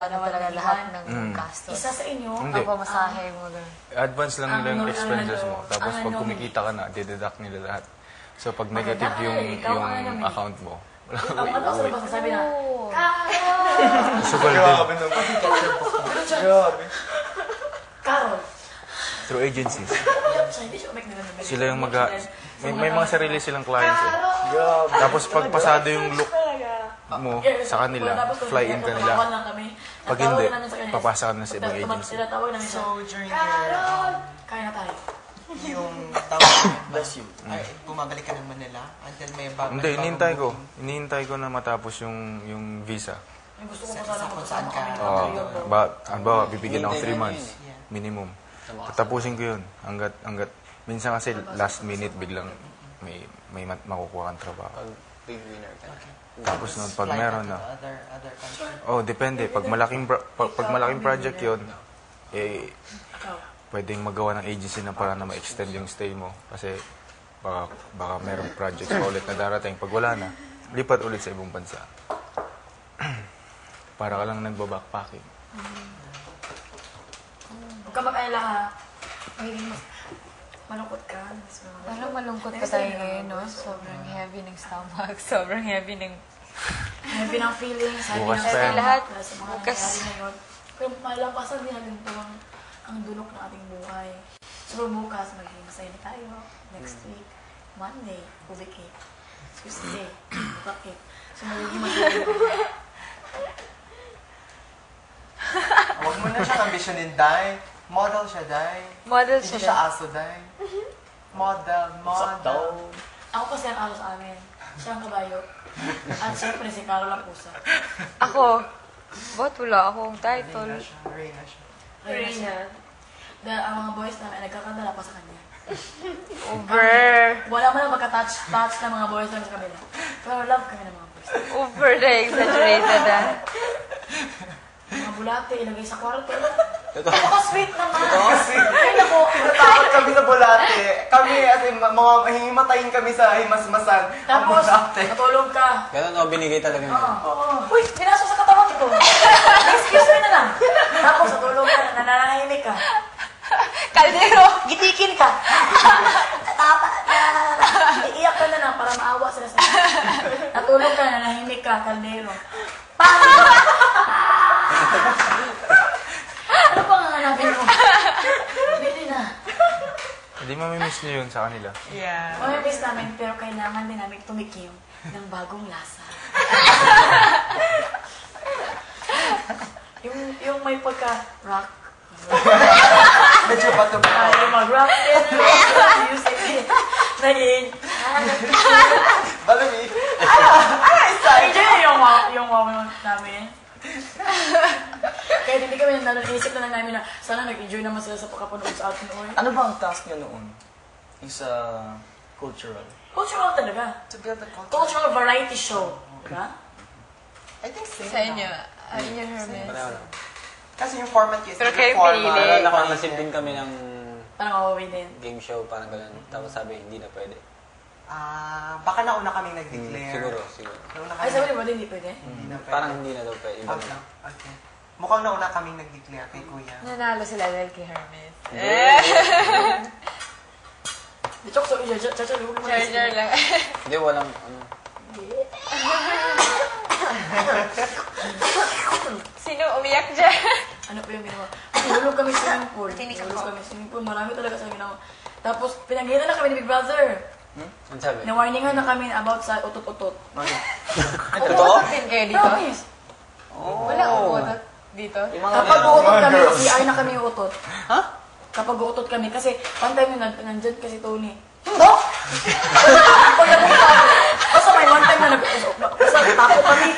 Ano talaga lahat ng gastos? Isa sa inyo? Hindi. Ang pamasahe mo doon. Advance lang nila yung expenses mo. Tapos pag kumikita ka na, dideduct nila lahat. So pag negative yung account mo, Ang ano sa labas sabi na, sugal din. Grabe naman. Grabe. Carol. Through agencies. Hindi siya umik Sila yung may mga sarili silang clients eh. Grabe. Tapos pag pasado yung look mo sa kanila, fly in ka nila. Pag hindi, papasa ka na sa ibang agency. So, during your, Kaya na tayo. yung tawag, bless you, ay, bumabalik ka ng Manila until may bago. Hindi, inihintay ko na matapos yung visa. Gusto ko Sa kung saan ka. Halimbawa, bibigyan ako 3 months minimum. Tatapusin ko yun hanggat minsan kasi last minute biglang may makukuha kang trabaho. Big winner ka. Tapos nun, pag meron na, Other country. depende. Pag malaking project yun, pwedeng magawa ng agency na para na ma-extend yung stay mo. Kasi baka merong projects pa ulit na darating. Pag wala na, lipat ulit sa ibang bansa. Para ka lang nagba-backpacking. Huwag ka mag-alala ha. Magiging malungkot ka. Parang malungkot pa tayo ngayon, no? Sobrang heavy ng stomach. Sobrang heavy ng... Heavy ng feelings. Bukas pa yan. Lahat. Bukas. Pero malampasan din natin ito ang dulok ng ating buhay. So bukas, magiging masaya na tayo. Next week, Monday, Ubike. Tuesday, Bukake. So magiging masaya na tayo. Huwag mo na siyang ambisyonin, Day. Model siya, Day. Model Hindi siya. siya aso, Day. Model. Ako kasi ang aso sa amin. Siya ang kabayo. At siyempre si Carol ang pusa. Ako, ba't wala akong title? Reyna siya. Reyna. Dahil ang mga boys namin ay nagkakandala pa sa kanya. Over. Wala man ang magka-touch ng mga boys namin sa kabila. Pero love kami ng mga boys. Over na exaggerated, ah. Mga bulate, ilagay sa kwarto. Ako sweet naman. Ay, naku, natakot kami sa bulate. Kami, as in, mga himatayin kami sa himasmasan. Ang Tapos, bulate. natulog ka. Ganun ako binigay talaga nila. Uy, pinasok sa katawan ko. Excuse me na lang. Tapos, natulog ka, nananahimik ka. Kaldero! Gitikin ka. Iiyak ka na lang para maawa sila sa natulog ka, nanahimik ka, kaldero. Ano pa nga hanapin mo? Bili na. Hindi mamimiss niyo yun sa kanila. Yeah. Mamimiss namin, pero kailangan din namin tumikim ng bagong lasa. yung may pagka-rock. Medyo bato ba? Ay, mag-rock and music. Naging. Balumi. Enjoy yung moment namin. Kaya hindi kami naisip na lang namin na sana nag-enjoy naman sila sa pagkapanood sa atin noon. Ano ba ang task niyo noon? Yung sa cultural? Cultural talaga. To build a culture. Cultural variety show. Diba? I think same Sa inyo, lang. inyo, Hermes. Pareho lang. Kasi yung format yun. Pero yung kayo format. pinili. Parang nakamasip din kami ng Parang awaway din. game show, parang gano'n. Tapos sabi, hindi na pwede. Baka nauna kaming nag-declare. Siguro. Nauna Ay, kami. sabi ba din hindi pwede? Hindi na pwede. Parang hindi na daw pwede. Iba na. Okay. Mukhang nauna kaming nag-declare kay Kuya. Nanalo sila dahil kay Hermes. Di chok, so, huwag mo Charger lang. Hindi, walang ano. Sino umiyak dyan? Ano pa yung ginawa? Hulog kami sa swimming pool. Tinik Hulog ako. kami sa swimming pool. Marami talaga sa ginawa. Tapos, pinaghitan na kami ni Big Brother. Ano sabi? Na-warningan na kami about sa utot-utot. Umutot din kayo dito? Promise. Wala umutot dito? Kapag uutot kami, CR na kami uutot. Ha? Kapag uutot kami, kasi one time yun, nandyan kasi Tony. Bok! Basta may one time na basta tapo kami.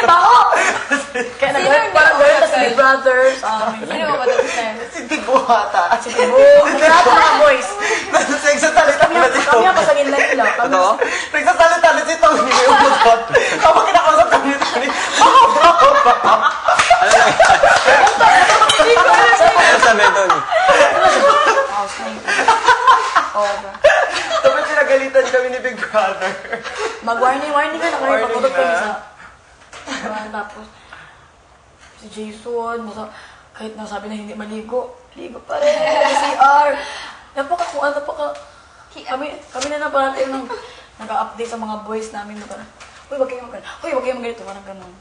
Bako! Kaya nag-hurt parang gano'n sa Big Brother sa amin. Sino umutot sa'yo? Si Tibo ata. Si Tibo. Lahat ng mga boys. Nagsasalita na si Kami ang Tony. pasagin lang nila. Totoo? Nagsasalita na si Tony. May umutot. Kapag kinakausap kami ni Tony, Ano sabi, Tony? Oo ba? tapos pinagalitan kami ni Big Brother. Mag-warning ka na kami. Warning Pagkutot kami na. sa... Tapos, Si Jason, kahit nasabi na hindi maligo, ligo pa rin. CR. Kami na napatin ng nag-update sa mga boys namin. Uy, wag kayong magano. Uy, wag kayong magalito. Parang ganun.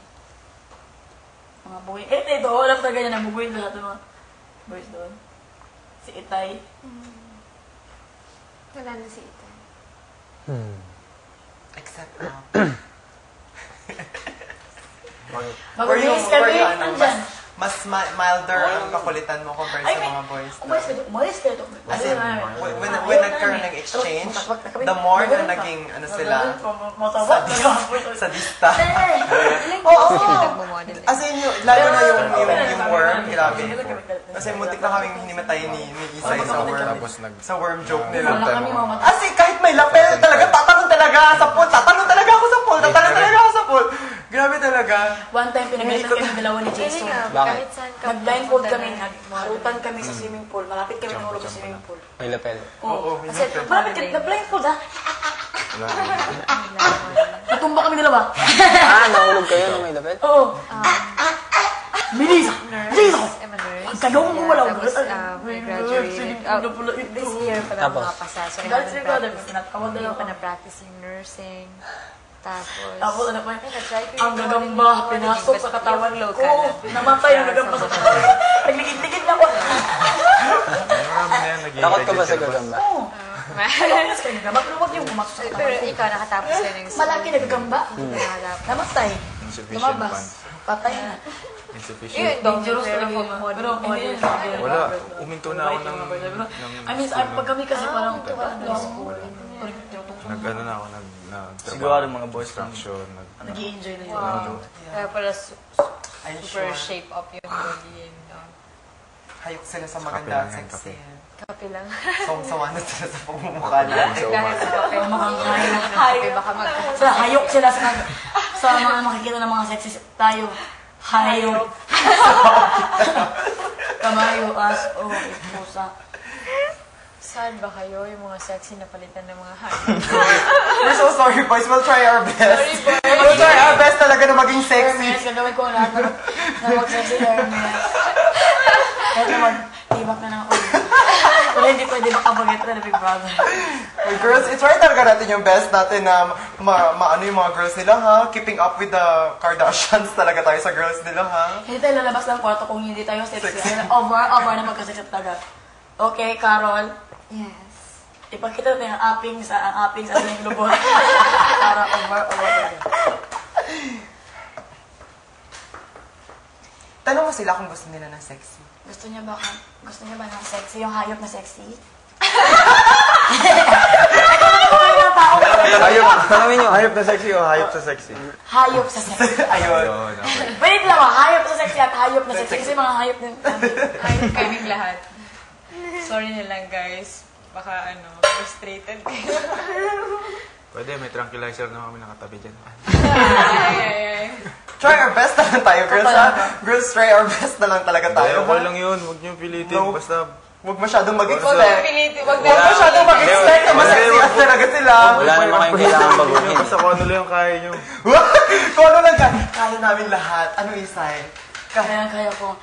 Mga boy. Ito, alam talaga niya, nabubuhin lahat ng mga boys doon. Si Itay. Wala na si Ethan. Except Mag-release kami, nandyan. Mas milder ang kakulitan mo compared sa mga boys. Umalis ka ito. As in, when nagkaroon ng exchange, the more na naging, sila, sadista. Oo! Nagmamodel. As in, lalo na yung worm, grabe. Kasi muntik na kaming hinimatay ni Isay sa worm. Tapos Sa worm joke nila. Wala kami mamatay. As in, kahit may lapel talaga, tatanong talaga sa pool. Tatanong talaga ako sa pool. Tatanong talaga ako sa pool. Grabe talaga. One time, pinagalitan kami dalawa ni Jason. Kahit saan ka. Nag-blindfold kami, nagharutan kami sa swimming pool. Malapit kami nahulog sa swimming pool. May lapel. Oo, Kasi malapit kami, nag-blindfold ha. Wala. Natumba kami dalawa. Nahulog kayo na may lapel? Oo. Melissa! Jesus! I'm a nurse. Kagawang mo wala. Tapos, we graduated. This year pa lang Tapos? mga pasa. So, I That's haven't your brother. practiced. Pinatawag Hindi na ko pa ako. na-practice yung nursing. Tapos, Ano pa yun? nag-try ko Ang gagamba, pinasok sa katawan ko. Namatay ang gagamba sa katawan. Nagligid-ligid na ako. Marami na yan, naging Takot ka ba sa gagamba? Oo. Ayaw sa gagamba, pero huwag yung pumasok sa Pero katawan ko. ikaw, nakatapos ka ng Malaki na gagamba. Namatay. insufficient Lumabas. funds. Patay na. Insufficient. Yun, Dangerous pero talaga yun. model- Pero hindi model yun. tayo. Wala. Uminto na ako ng I mean, pag kami kasi parang law school. Nag-ano na ako, Siguro mga boys lang. construction, Nag-i-enjoy na yun. Wow. Kaya pala I'm super sure. shape up yung body and Hayok sila sa Kape maganda lang at yan, sexy. kape lang. Sawang-sawa na sila sa pagmumukha nila. Sa Dahil umaga. sa kape, Makakain ng kape, baka mag... Sa hayok sila sa mga makikita ng mga sexy tayo. Hayok. Kamayo, as, pusa. Sad ba kayo yung mga sexy na palitan ng mga hayop? We're so sorry, boys. We'll try our best. Sorry, boys. We'll try our best talaga na maging sexy. Hermes, gagawin ko lahat na mag-sexy Hermes. Kahit naman, tibak na ng ulo. Pero hindi pwede makabaget na Big Brother. Well, girls, i-try talaga natin yung best natin na maano yung mga girls nila, ha? Keeping up with the Kardashians talaga tayo sa girls nila, ha? Hindi tayo lalabas ng kwarto kung hindi tayo sexy. Over na magkasexy talaga. Okay, Carol. Yes. Ipakita natin ang apping sa ating lubot. Para over. Tanong mo sila kung gusto nila ng sexy. Gusto niya ba ng sexy? Yung hayop na sexy? Hayop na sexy o hayop sa sexy? Hayop sa sexy. Ayun. Yun, okay. Wait lang, hayop sa sexy at hayop na sexy. Kasi mga hayop din. Hayop kaming lahat. Sorry na lang, guys. Baka, frustrated kayo. Pwede, may tranquilizer na kami nakatabi dyan. Ay. Try our best na lang tayo, girls, ha? Girls, try our best na lang talaga tayo. Okay lang yun, huwag niyong pilitin. No. Basta, Huwag masyadong Huwag mag-expect. pilitin. Huwag Huwag masyadong mag-expect na masexy talaga sila. Wala naman kayong kailangan baguhin. basta kung ano lang yung kaya niyo. Kung ano lang kaya namin lahat. Ano, Isay? Kaya ko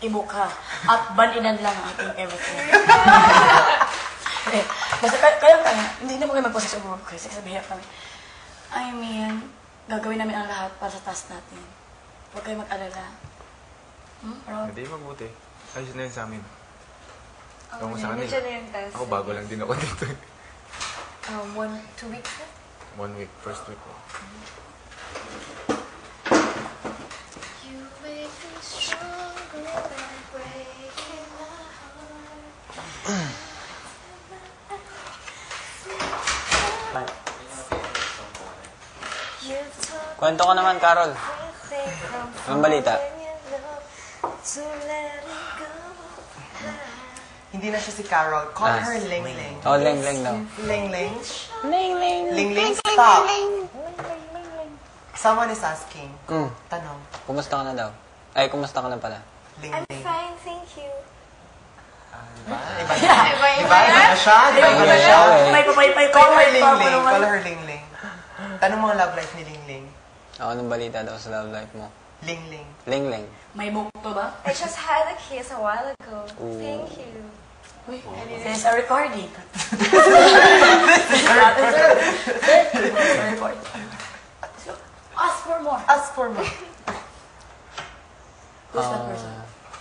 ibuka at balinan lang ang ating everything. Basta kaya, hindi naman kayo mag-possess over kasi sabihin kami. I mean, gagawin namin ang lahat para sa task natin. Huwag kayo mag-alala. Rob? Hindi, mabuti. Ayos na yun sa amin. Oh, Ewan ko sa kanila. nandiyan na yung test. Ako bago lang din ako dito. 2 weeks na? 1 week, first week ko. You make me stronger than breaking my heart. You've taught Kwento ka naman, Carol. everything from Anong balita? falling in love to letting go. Hindi na siya si Carol. Call her Ling Ling. Oh, Leng daw. Ling Ling? Ling Ling, stop. Someone is asking. Tanong. Kumusta ka na daw? Ay, kumusta ka na pala? Ling I'm Ling. fine, thank you. Iba na siya. Iba na siya. Call her Ling Ling. Call her Ling Ling. Tanong mo ang love life ni Ling Ling. Anong balita daw sa love life mo? Ling Ling. Ling Ling. May bukto ba? I just had a kiss a while ago. Ooh. Thank you. Uy, there's a recording. Ask for more. Ask for more. Who's that person?